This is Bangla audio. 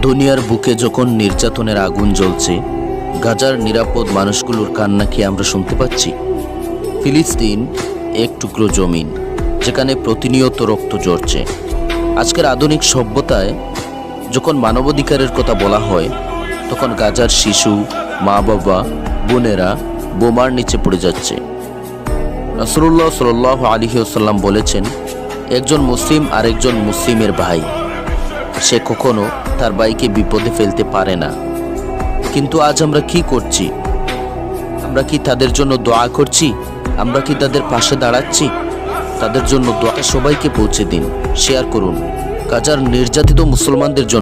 দুনিয়ার বুকে যখন নির্যাতনের আগুন জ্বলছে, গাজার নিরাপদ মানুষগুলোর কান্না কি আমরা শুনতে পাচ্ছি? ফিলিস্তিন এক টুকরো জমিন, যেখানে প্রতিনিয়ত রক্ত ঝরছে। আজকের আধুনিক সভ্যতায় যখন মানবাধিকারের কথা বলা হয়, তখন গাজার শিশু, মা বাবা, বোনেরা বোমার নিচে পড়ে যাচ্ছে। রাসূলুল্লাহ সাল্লাল্লাহু আলাইহি ওয়াসাল্লাম বলেছেন, একজন মুসলিম আরেকজন মুসলিমের ভাই, সে কখনো তার ভাইকে বিপদে ফেলতে পারে না। কিন্তু আজ আমরা কি করছি? আমরা কি তাদের জন্য দোয়া করছি? আমরা কি তাদের পাশে দাঁড়াচ্ছি? তাদের জন্য দোয়া সবাইকে পৌঁছে দিন, শেয়ার করুন গাজার নির্যাতিত মুসলমানদের জন্য।